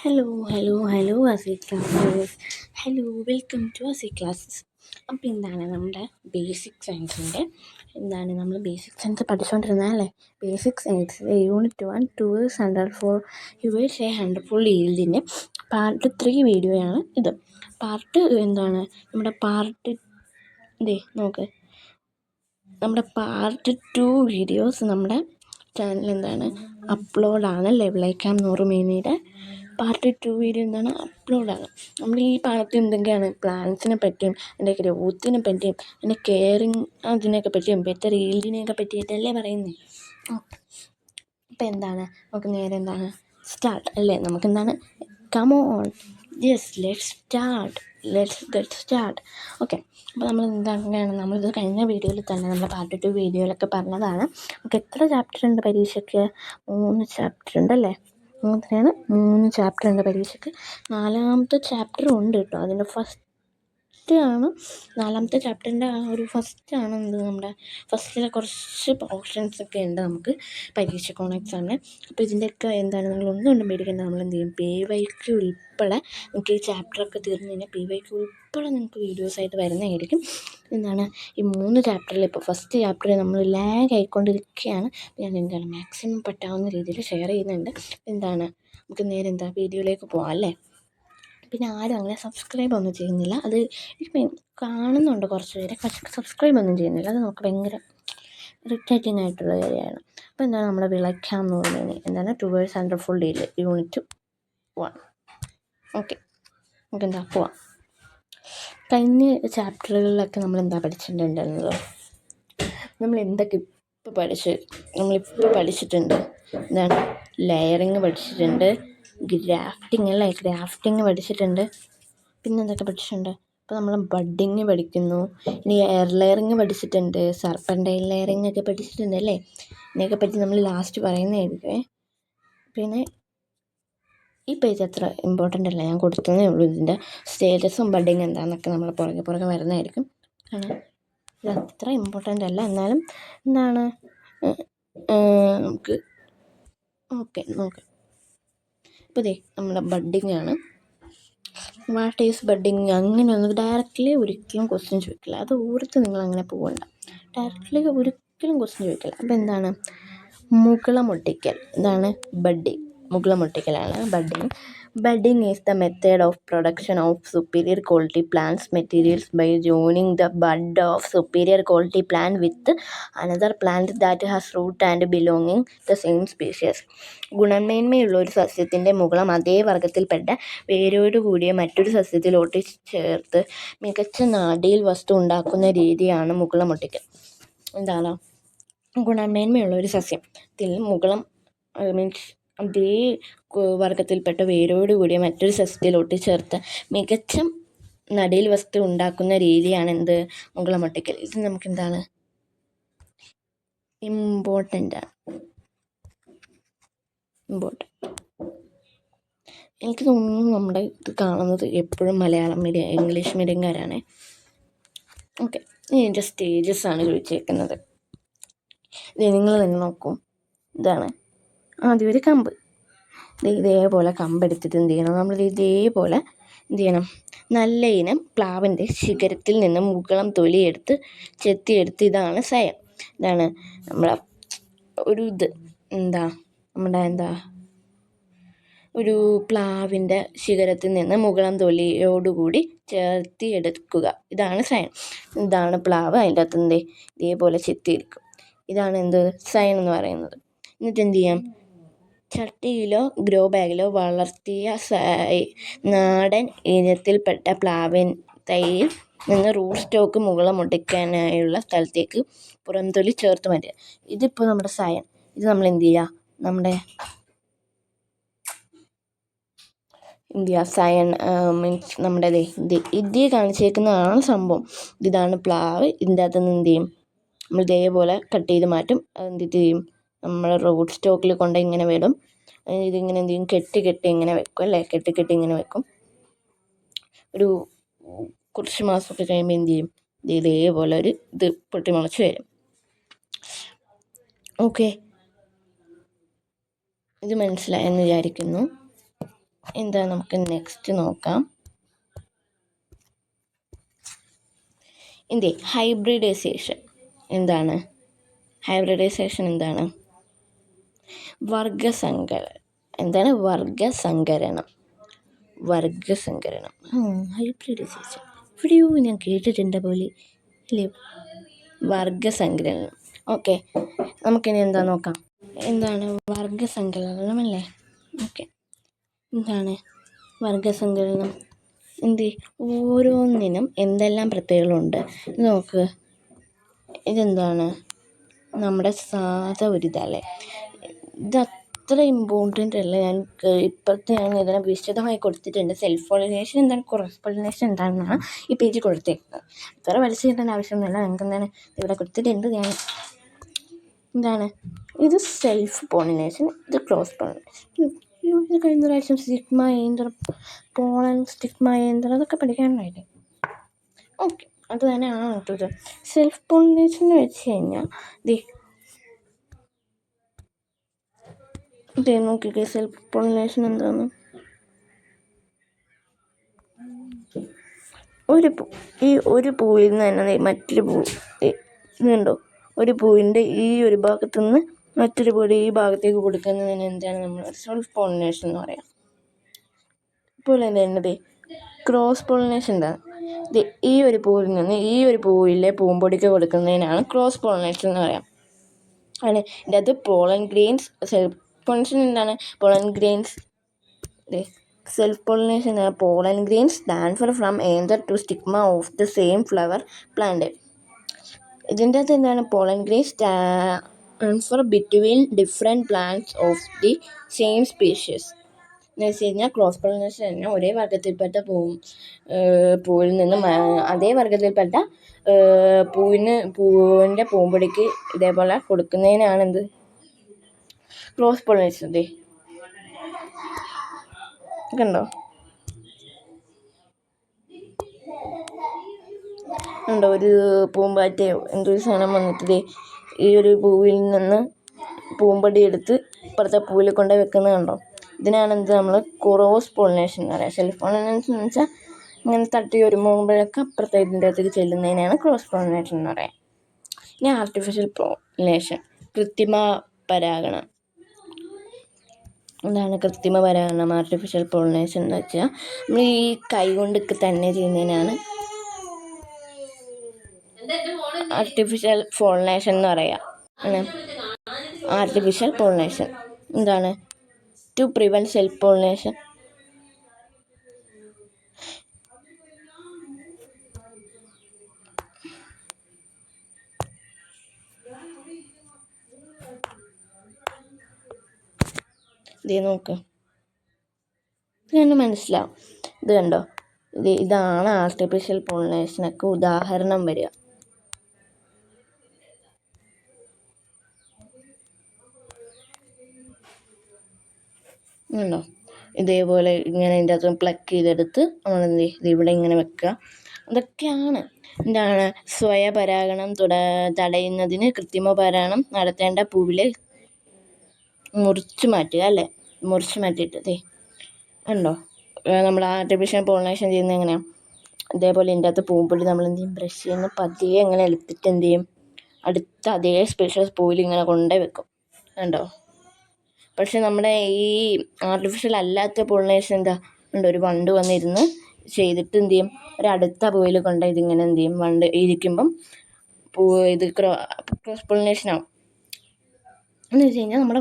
Hello Asi classes. Welcome to Asi classes. അപ്പോൾ എന്താണ് നമ്മുടെ ബേസിക് സയൻസിൻ്റെ നമ്മൾ ബേസിക് സയൻസ് പഠിച്ചുകൊണ്ടിരുന്നതല്ലേ. ബേസിക് സയൻസ് യൂണിറ്റ് 1 ടൂവേഴ്സ് 100 ഈൽഡിൻ്റെ പാർട്ട് 3 വീഡിയോയാണ് ഇത്. നമ്മുടെ പാർട്ട് 2 വീഡിയോസ് നമ്മുടെ ചാനൽ അപ്ലോഡാണ്. ലെവലൈക്കാം നൂറുമേനിയുടെ പാർട്ട് 2 വീഡിയോ അപ്ലോഡാണ്. നമ്മൾ ഈ പാഠത്തിൽ എന്തൊക്കെയാണ് പ്ലാന്റ്സിനെ പറ്റിയും അതിൻ്റെ ഗ്രോത്തിനെ പറ്റിയും അതിൻ്റെ കെയറിങ് അതിനെയൊക്കെ പറ്റിയും ബെറ്റർ ഈൽഡിനെയൊക്കെ പറ്റിയിട്ടല്ലേ പറയുന്നത്. അപ്പോൾ നമുക്ക് നേരെ സ്റ്റാർട്ട് അല്ലേ. Come on, let's get start. Okay, അപ്പോൾ നമ്മളിത് കഴിഞ്ഞ വീഡിയോയിൽ തന്നെ നമ്മുടെ പാർട്ട് 2 വീഡിയോയിലൊക്കെ പറഞ്ഞതാണ്. നമുക്ക് എത്ര ചാപ്റ്റർ ഉണ്ട് പരീക്ഷയ്ക്ക്? 3 ചാപ്റ്റർ ഉണ്ടല്ലേ. 3 ചാപ്റ്റർ ഉണ്ട് പരീക്ഷയ്ക്ക്. 4ാമത്തെ ചാപ്റ്റർ ഉണ്ട് കേട്ടോ. അതിൻ്റെ നാലാമത്തെ ചാപ്റ്ററിൻ്റെ ഫസ്റ്റാണ് നമ്മുടെ ഫസ്റ്റിലെ കുറച്ച് പോർഷൻസൊക്കെ ഉണ്ട് നമുക്ക് പരീക്ഷയ്ക്ക് ഓൺ എക്സാമിന്. അപ്പോൾ ഇതിൻ്റെയൊക്കെ നിങ്ങൾ ഒന്നും പേടിക്കേണ്ട. നമ്മൾ PYQ ഉൾപ്പെടെ നമുക്ക് ഈ ചാപ്റ്ററൊക്കെ തീർന്നു കഴിഞ്ഞാൽ PYQ ഉൾപ്പെടെ നിങ്ങൾക്ക് വീഡിയോസായിട്ട് വരുന്നതായിരിക്കും. ഈ 3 ചാപ്റ്ററിൽ ഇപ്പോൾ ഫസ്റ്റ് ചാപ്റ്റർ നമ്മൾ ലാഗ് ആയിക്കൊണ്ടിരിക്കുകയാണ്. ഞാൻ മാക്സിമം പറ്റാവുന്ന രീതിയിൽ ഷെയർ ചെയ്യുന്നുണ്ട്. നമുക്ക് നേരെ വീഡിയോയിലേക്ക് പോകാം അല്ലേ. പിന്നെ ആരും അങ്ങനെ സബ്സ്ക്രൈബ് ഒന്നും ചെയ്യുന്നില്ല. അത് കാണുന്നുണ്ട് കുറച്ച് പേര്, പക്ഷേ സബ്സ്ക്രൈബ് ഒന്നും ചെയ്യുന്നില്ല. അത് നമുക്ക് ഭയങ്കര ഇറിറ്റേറ്റിംഗ് ആയിട്ടുള്ള കാര്യമാണ്. അപ്പോൾ നമ്മൾ വിളയ്ക്കാം എന്ന് പറഞ്ഞാൽ ടൂവേഴ്സ് 100 യൂണിറ്റ് 1. ഓക്കെ, നമുക്ക് പോവാം. കഴിഞ്ഞ ചാപ്റ്ററുകളിലൊക്കെ നമ്മൾ പഠിച്ചിട്ടുണ്ടായിരുന്നത്, നമ്മൾ എന്തൊക്കെ നമ്മളിപ്പോൾ പഠിച്ചിട്ടുണ്ട്. ലെയറിങ് പഠിച്ചിട്ടുണ്ട്, ഗ്രാഫ്റ്റിങ് പഠിച്ചിട്ടുണ്ട്. പിന്നെ എന്തൊക്കെ പഠിച്ചിട്ടുണ്ട്? ഇപ്പോൾ നമ്മൾ ബഡ്ഡിങ് പഠിക്കുന്നു. ഇനി എയർ ലെയറിങ് പഠിച്ചിട്ടുണ്ട്, സർപ്പൻറ്റൈൽ ലെയറിങ് ഒക്കെ പഠിച്ചിട്ടുണ്ട് അല്ലേ. ഇതിനെയൊക്കെ പറ്റി നമ്മൾ ലാസ്റ്റ് പറയുന്നതായിരിക്കും. പിന്നെ ഈ പേജ് അത്ര ഇമ്പോർട്ടൻ്റ് അല്ല, ഞാൻ കൊടുത്തതേ ഉള്ളൂ. ഇതിൻ്റെ സ്റ്റേജസും ബഡ്ഡിങ് എന്താണെന്നൊക്കെ നമ്മൾ പുറകെ വരുന്നതായിരിക്കും. ഇത് അത്ര ഇമ്പോർട്ടൻ്റ് അല്ല, എന്നാലും നമുക്ക് നോക്കാം. ഇപ്പോൾ നമ്മുടെ ബഡ്ഡിങ് ആണ്. What is budding? അങ്ങനെയൊന്നും ഡയറക്റ്റ്ലി ഒരിക്കലും ക്വസ്റ്റ്യൻ ചോദിക്കില്ല. അത് ഓർത്ത് നിങ്ങളങ്ങനെ പോകണ്ട. ഡയറക്റ്റ്ലി ഒരിക്കലും ക്വസ്റ്റ്യൻ ചോദിക്കില്ല. അപ്പോൾ മുകളമൊട്ടിക്കൽ. മുകളമൊട്ടിക്കലാണ് budding. Budding is the method of production of superior quality plant materials by joining the bud of superior quality plant with another plant that has root and belonging the same species. ഗുണമേന്മയുള്ള ഒരു സസ്യത്തിൻ്റെ മുകളം അതേ വർഗത്തിൽപ്പെട്ട വേരോട് കൂടിയ മറ്റൊരു സസ്യത്തിൽ ഒട്ടിച്ചേർത്ത് മികച്ച നാടീൽ വസ്തു ഉണ്ടാക്കുന്ന രീതിയാണ് മുകളമൊട്ടിക്കൽ. ഗുണമേന്മയുള്ള ഒരു സസ്യത്തിൽ മുകളം അതേ വർഗത്തിൽപ്പെട്ട വേരോട് കൂടിയ മറ്റൊരു സസ്യത്തിൽ ഒട്ടിച്ചേർത്ത് മികച്ച നടീൽ വസ്തു ഉണ്ടാക്കുന്ന രീതിയാണ് മുകളമൊട്ടിക്കൽ. ഇത് നമുക്ക് ഇമ്പോർട്ടൻ്റ്. എനിക്ക് തോന്നുന്നു നമ്മുടെ ഇത് കാണുന്നത് എപ്പോഴും മലയാളം മീഡിയം ഇംഗ്ലീഷ് മീഡിയംകാരാണ്. ഓക്കെ, ഇതിൻ്റെ സ്റ്റേജസ് ആണ് ചോദിച്ചേക്കുന്നത്. നിങ്ങൾ നോക്കും. ആദ്യം ഒരു കമ്പ്. ഇതേപോലെ കമ്പെടുത്തിട്ട് നമ്മൾ ഇതേപോലെ നല്ല ഇനം പ്ലാവിൻ്റെ ശിഖരത്തിൽ നിന്ന് മുകളം തൊലിയെടുത്ത് ചെത്തിയെടുത്ത് ഇതാണ് സയം. നമ്മളെ ഒരു പ്ലാവിൻ്റെ ശിഖരത്തിൽ നിന്ന് മുകളം തൊലിയോടുകൂടി ചേർത്തിയെടുക്കുക. ഇതാണ് സയൻ. ഇതാണ് പ്ലാവ്. അതിൻ്റെ അകത്ത് ഇതേപോലെ ചെത്തിയെടുക്കും. ഇതാണ് സയൻ എന്ന് പറയുന്നത്. എന്നിട്ട് ചട്ടിയിലോ ഗ്രോ ബാഗിലോ വളർത്തിയ നാടൻ ഇനത്തിൽപ്പെട്ട പ്ലാവിൻ തൈയിൽ നിന്ന് റൂട്ട് സ്റ്റോക്ക് മുകളമൊട്ടിക്കാനായുള്ള സ്ഥലത്തേക്ക് പുറംതൊലി ചേർത്ത് മാറ്റുക. ഇതിപ്പോൾ നമ്മുടെ സയൻ. ഇത് നമ്മൾ സയൻ മീൻസ് ഇത് കാണിച്ചേക്കുന്നതാണ് സംഭവം. ഇതാണ് പ്ലാവ്. ഇതിൻ്റെ അകത്ത് നിന്ന് നമ്മൾ ഇതേപോലെ കട്ട് ചെയ്ത് മാറ്റും. അതെന്തിട്ട് നമ്മൾ റൂട്ട് സ്റ്റോക്കിൽ കൊണ്ട് ഇങ്ങനെ വിടും. ഇതിങ്ങനെ കെട്ടി ഇങ്ങനെ വെക്കും അല്ലേ. കെട്ടി ഇങ്ങനെ വെക്കും. ഒരു കുറച്ച് മാസമൊക്കെ കഴിയുമ്പോൾ ഇതേപോലെ ഇത് പൊട്ടിമുളച്ച് വരും. ഓക്കെ, ഇത് മനസ്സിലായെന്ന് വിചാരിക്കുന്നു. എന്താ നമുക്ക് നെക്സ്റ്റ് നോക്കാം. ഹൈബ്രിഡൈസേഷൻ എന്താണ്? ഹൈബ്രിഡൈസേഷൻ എന്താണ്? വർഗസങ്കരണം. ഹൈബ്രിഡൈസേഷൻ എവിടെയോ ഞാൻ കേട്ടിട്ടുണ്ട് പോലെ അല്ലേ? വർഗസങ്കരണം. ഓക്കെ, നമുക്കിനി എന്താ നോക്കാം. എന്താണ് വർഗസങ്കലനം അല്ലേ? ഓക്കെ, എന്താണ് വർഗസങ്കലനം? ഓരോന്നിനും എന്തെല്ലാം പ്രത്യേകതകളുണ്ട് നോക്ക്. ഇതെന്താണ്? നമ്മുടെ സാധാ ഒരിതല്ലേ, ഇത് അത്ര ഇമ്പോർട്ടൻ്റ് അല്ല. ഇപ്പോഴത്തെ ഞാൻ ഇതിനെ വിശദമായി കൊടുത്തിട്ടുണ്ട്. സെൽഫ് പോളിനേഷൻ എന്താണ്, ക്രോസ് പോളിനേഷൻ എന്താണെന്നാണ് ഈ പേജ് കൊടുത്തേക്കുന്നത്. അത്ര വലിച്ചു കിട്ടേണ്ട ആവശ്യമൊന്നുമില്ല. നിങ്ങൾക്ക് എന്താണ് ഇവിടെ കൊടുത്തിട്ടുണ്ട്. ഞാൻ എന്താണ് ഇത് സെൽഫ് പോളിനേഷൻ, ഇത് ക്രോസ് പോളിനേഷൻ. ഇത് കഴിഞ്ഞ പ്രാവശ്യം സ്റ്റിഗ്മ ഏന്തർ അതൊക്കെ പഠിക്കാനായില്ലേ? ഓക്കെ, അത് തന്നെയാണ് കേട്ടത്. സെൽഫ് പോളിനേഷൻ എന്ന് വെച്ച് കഴിഞ്ഞാൽ നോക്കിക്കേ, സെൽഫ് പോളിനേഷൻ എന്താണ്? ഒരു പൂവിൽ നിന്ന് തന്നെ മറ്റൊരു പൂ ഇതുണ്ടോ, ഒരു പൂവിൻ്റെ ഈ ഒരു ഭാഗത്തു നിന്ന് മറ്റൊരു പൂവിൻ്റെ ഈ ഭാഗത്തേക്ക് കൊടുക്കുന്നതിന് എന്താണ് നമ്മൾ സെൽഫ് പോളിനേഷൻ എന്ന് പറയാം. ഇപ്പോൾ എന്താണ് ക്രോസ് പോളിനേഷൻ? എന്താണ്? ഈ ഒരു പൂവിൽ നിന്ന് ഈ ഒരു പൂവിലെ പൂമ്പൊടിക്ക് കൊടുക്കുന്നതിനാണ് ക്രോസ് പോളിനേഷൻ എന്ന് പറയാം. ആണ് ഇതിൻ്റെ അത് പോളൻ ഗ്രെയിൻസ്. സെൽഫ് പോളിനേഷൻ എന്താണ്? Pollen grains. Self pollination pollen grains transfer from anther to stigma of the same flower plant. ഇതിൻ്റെ അകത്ത് എന്താണ്? Pollen grains transfer between different plants of the same species. എന്ന് വെച്ച് കഴിഞ്ഞാൽ ക്രോസ് പോളിനേഷൻ തന്നെ ഒരേ വർഗത്തിൽപ്പെട്ട പൂവിൽ നിന്നും അതേ വർഗത്തിൽപ്പെട്ട പൂവിൻ്റെ പൂമ്പൊടിക്ക് ഇതേപോലെ കൊടുക്കുന്നതിനാണ് എന്ത്? Cross pollination. കണ്ടോ? ഒരു പൂമ്പാറ്റയോ എന്തൊരു സാധനം വന്നിട്ട് ഈ ഒരു പൂവിൽ നിന്ന് പൂമ്പൊടി എടുത്ത് ഇപ്പുറത്തെ പൂവിൽ കൊണ്ട് വെക്കുന്നത് കണ്ടോ? ഇതിനാണ് നമ്മൾ ക്രോസ് പോളിനേഷൻ എന്ന് പറയുക. സെൽഫ് പോളിനേഷൻ എന്ന് വെച്ചാൽ ഇങ്ങനെ തട്ടി ഒരുമ്പോഴൊക്കെ അപ്പുറത്തെ ഇതിൻ്റെ അകത്തേക്ക് ചെല്ലുന്നതിനാണ് ക്രോസ് പോളിനേഷൻ എന്ന് പറയുക. ഇനി ആർട്ടിഫിഷ്യൽ പോളിനേഷൻ, കൃത്രിമ പരാഗണം. എന്താണ് കൃത്രിമ പരാഗണം? ആർട്ടിഫിഷ്യൽ പോളിനേഷൻ എന്ന് വെച്ചാൽ നമ്മൾ ഈ കൈ കൊണ്ടൊക്കെ തന്നെ ചെയ്യുന്നതിനാണ് ആർട്ടിഫിഷ്യൽ പോളിനേഷൻ എന്ന് പറയുക. ആർട്ടിഫിഷ്യൽ പോളിനേഷൻ എന്താണ്? To prevent self pollination. നോക്ക്, ഇത് കണ്ട് മനസ്സിലാവും. ഇത് കണ്ടോ? ഇതാണ് ആർട്ടിഫിഷ്യൽ പോളിനേഷനൊക്കെ ഉദാഹരണം വരിക. ഉണ്ടോ? ഇതേപോലെ ഇങ്ങനെ ഇതിൻ്റെ അകത്ത് പ്ലക്ക് ചെയ്തെടുത്ത് നമ്മൾ ഇവിടെ ഇങ്ങനെ വെക്കുക. അതൊക്കെയാണ് എന്താണ് സ്വയപരാഗണം തടയുന്നതിന് കൃത്രിമ പരാഗണം നടത്തേണ്ട പൂവിലെ മുറിച്ച് മാറ്റുക അല്ലേ? മുറിച്ച് മാറ്റിയിട്ട് ഉണ്ടോ നമ്മൾ ആർട്ടിഫിഷ്യൽ പോളിനേഷൻ ചെയ്യുന്നത് എങ്ങനെയാണ്? ഇതേപോലെ ഇതിൻ്റെ അകത്ത് പൂമ്പൊടി നമ്മൾ എന്ത് ചെയ്യും? ബ്രഷ് ചെയ്യുന്ന പതിയെ ഇങ്ങനെ എടുത്തിട്ട് എന്ത് ചെയ്യും? അടുത്ത അതേ സ്പെഷ്യസ് പൂവിൽ ഇങ്ങനെ കൊണ്ടേ വെക്കും. കണ്ടോ? പക്ഷെ നമ്മുടെ ഈ ആർട്ടിഫിഷ്യൽ അല്ലാത്ത പോളിനേഷൻ എന്താ ഉണ്ട്? ഒരു വണ്ട് വന്നിരുന്ന് ചെയ്തിട്ട് എന്ത് ചെയ്യും? ഒരടുത്ത പൂവിൽ കൊണ്ട് ഇതിങ്ങനെ എന്ത് ചെയ്യും? വണ്ട് ഇരിക്കുമ്പം ഇത് ക്രോസ് പോളിനേഷനാവും. എന്ന് വെച്ച് കഴിഞ്ഞാൽ നമ്മുടെ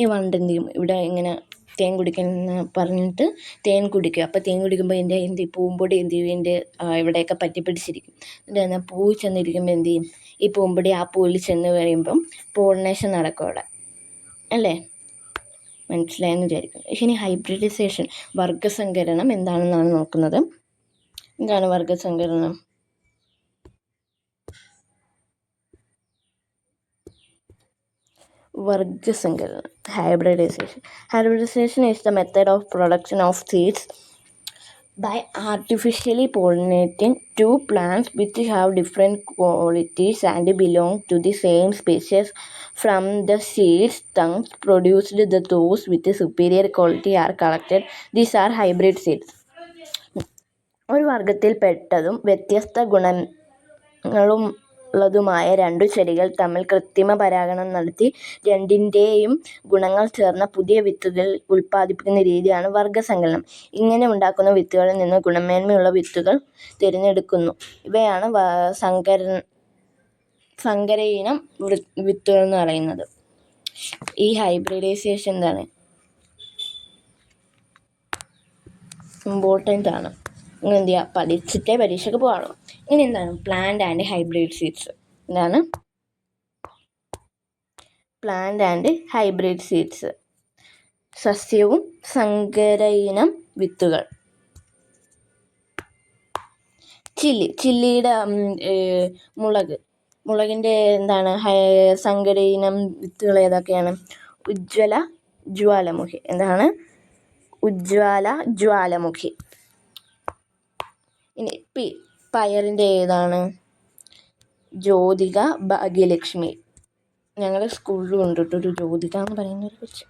ഈ വണ്ട് എന്ത് ചെയ്യും? ഇവിടെ ഇങ്ങനെ തേൻ കുടിക്കുന്ന പറഞ്ഞിട്ട് തേൻ കുടിക്കുക. അപ്പോൾ തേൻ കുടിക്കുമ്പോൾ ഇതിൻ്റെ പൂമ്പൊടി എന്ത് ചെയ്യും? ഇതിൻ്റെ ഇവിടെയൊക്കെ പറ്റി പിടിച്ചിരിക്കും. എന്നിട്ട് പൂ ചെന്നിരിക്കുമ്പോൾ എന്ത് ചെയ്യും? ഈ പൂമ്പൊടി ആ പൂവിൽ ചെന്ന് കഴിയുമ്പം പോളിനേഷൻ നടക്കും അവിടെ അല്ലേ? മനസ്സിലായെന്ന് വിചാരിക്കുന്നു. ഇനി ഹൈബ്രിഡൈസേഷൻ, വർഗസങ്കരണം എന്താണെന്നാണ് നോക്കുന്നത്. എന്താണ് വർഗസങ്കരണം? Hybridization is the method of production of seeds by artificially pollinating two plants which have different qualities and belong to the same species. From the seeds tongues produced, those with superior quality are collected. These are hybrid seeds. ഒരു വർഗത്തിൽപ്പെട്ടതും വ്യത്യസ്ത ഗുണങ്ങളുള്ളതുമായ രണ്ടു ചെടികൾ തമ്മിൽ കൃത്രിമ പരാഗണം നടത്തി രണ്ടിൻ്റെയും ഗുണങ്ങൾ ചേർന്ന പുതിയ വിത്തുകൾ ഉൽപ്പാദിപ്പിക്കുന്ന രീതിയാണ് വർഗസങ്കലനം. ഇങ്ങനെ ഉണ്ടാക്കുന്ന വിത്തുകളിൽ നിന്ന് ഗുണമേന്മയുള്ള വിത്തുകൾ തിരഞ്ഞെടുക്കുന്നു. ഇവയാണ് സങ്കരയിനം വിത്തുകൾ എന്ന് പറയുന്നത്. ഈ ഹൈബ്രിഡൈസേഷൻ എന്താണ്, ഇമ്പോർട്ടൻ്റ് ആണ്. ഇങ്ങനെ എന്ത് ചെയ്യുക, പഠിച്ചിട്ടേ പരീക്ഷയ്ക്ക് പോകാനുള്ളൂ. ഇനി എന്താണ് പ്ലാന്റ് ആൻഡ് ഹൈബ്രിഡ് സീഡ്സ്. എന്താണ് പ്ലാന്റ് ആൻഡ് ഹൈബ്രിഡ് സീഡ്സ്? സസ്യവും സങ്കരയിനം വിത്തുകൾ. ചില്ലിയുടെ മുളകിൻ്റെ എന്താണ് സങ്കരയിനം വിത്തുകൾ ഏതൊക്കെയാണ്? ഉജ്ജ്വല ജ്വാലമുഖി. എന്താണ് ഉജ്ജ്വല ജ്വാലമുഖി. ഇനി പയറിൻ്റെ ഏതാണ്? ജ്യോതിക ഭാഗ്യലക്ഷ്മി. ഞങ്ങളുടെ സ്കൂളിലും ഉണ്ട് കേട്ടോ ഒരു ജ്യോതിക എന്ന് പറയുന്ന ഒരു കൊച്ച്.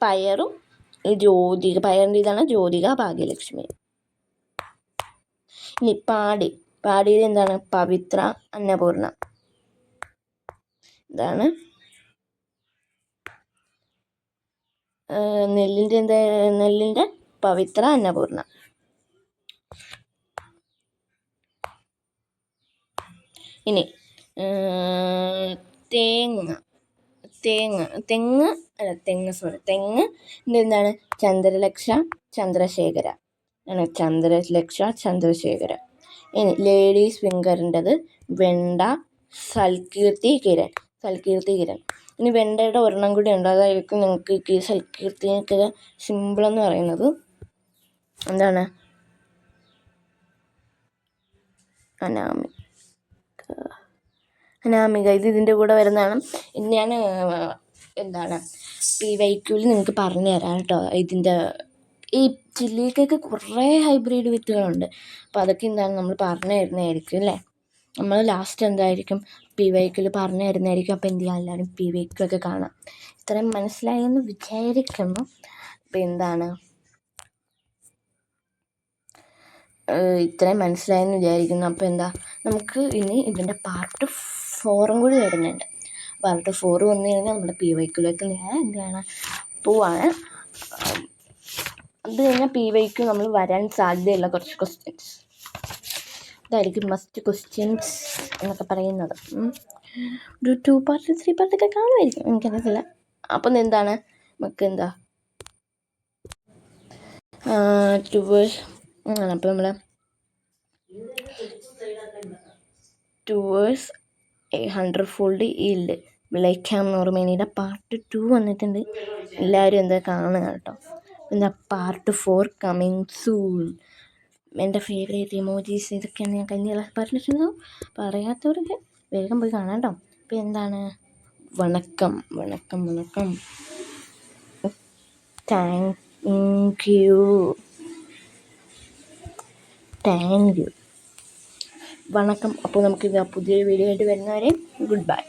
പയറും ജ്യോതിക, പയറിൻ്റെ ഇതാണ് ജ്യോതിക ഭാഗ്യലക്ഷ്മി. ഇനി പാടിയിൽ എന്താണ്? പവിത്ര അന്നപൂർണ. ഇതാണ് നെല്ലിൻ്റെ പവിത്ര അന്നപൂർണ. ഇനി തെങ്ങ് എന്താണ്? ചന്ദ്രലക്ഷ ചന്ദ്രശേഖര. ഇനി ലേഡീസ് ഫിംഗറിൻ്റെത് വെണ്ട സൽകീർത്തി കിരൺ. ഇനി വെണ്ടയുടെ ഒരെണ്ണം കൂടി ഉണ്ട്, അതായിരിക്കും നിങ്ങൾക്ക് സൽകീർത്തിക്ക് സിമ്പിളെന്ന് പറയുന്നത്. എന്താണ്? അനാമിക. ഇതിൻ്റെ കൂടെ വരുന്നതാണ്. ഞാൻ എന്താണ് PYQൽ നിങ്ങൾക്ക് പറഞ്ഞു തരാം കേട്ടോ. ഇതിൻ്റെ ഈ ചില്ലിക്കൊക്കെ കുറേ ഹൈബ്രിഡ് വിത്തുകളുണ്ട്. അപ്പോൾ അതൊക്കെ എന്താണ് നമ്മൾ പറഞ്ഞു തരുന്നതായിരിക്കും അല്ലേ. നമ്മൾ ലാസ്റ്റ് എന്തായിരിക്കും PYQൽ പറഞ്ഞു തരുന്നതായിരിക്കും. അപ്പോൾ എന്ത് ചെയ്യാം, എല്ലാവരും PYQ ഒക്കെ കാണാം. ഇത്രയും മനസ്സിലായെന്ന് വിചാരിക്കുന്നു. അപ്പോൾ എന്താണ് ഇത്രയും മനസ്സിലായെന്ന് വിചാരിക്കുന്നു. അപ്പോൾ എന്താ, നമുക്ക് ഇനി ഇതിൻ്റെ പാർട്ട് 4 കൂടി വരുന്നുണ്ട്. പാർട്ട് 4 വന്നു കഴിഞ്ഞാൽ നമ്മുടെ PYQലേക്ക് നേരെ എന്താണ് പോവാണ്. അത് കഴിഞ്ഞാൽ PYQ നമ്മൾ വരാൻ സാധ്യതയുള്ള കുറച്ച് ക്വസ്റ്റ്യൻസ് ഇതായിരിക്കും മസ്റ്റ് ക്വസ്റ്റ്യൻസ് എന്നൊക്കെ പറയുന്നത്. ഒരു 2 പാർട്ട് 3 പാർട്ടൊക്കെ കാണുമായിരിക്കും, എനിക്കറിയത്തില്ല. അപ്പം എന്താണ് നമുക്ക് എന്താ അപ്പോൾ നമ്മൾ ടുവേഴ്സ് 100-fold yield വിളയിക്കാം നോർമേനിയുടെ പാർട്ട് 2 വന്നിട്ടുണ്ട്. എല്ലാവരും എന്താ കാണുക കേട്ടോ. എന്താ പാർട്ട് 4 കമ്മിങ് സൂൺ. എൻ്റെ ഫേവറേറ്റ് ഇമോജീസ് ഇതൊക്കെയാണ് ഞാൻ കഴിഞ്ഞ ക്ലാസ് പറഞ്ഞിട്ടുണ്ടോ. പറയാത്തവരൊക്കെ വേഗം പോയി കാണാം കേട്ടോ. അപ്പോൾ എന്താണ് വണക്കം. Thank you. വണക്കം. അപ്പോൾ നമുക്കിത് പുതിയൊരു വീഡിയോ ആയിട്ട് വരുന്നവരെ ഗുഡ് ബൈ.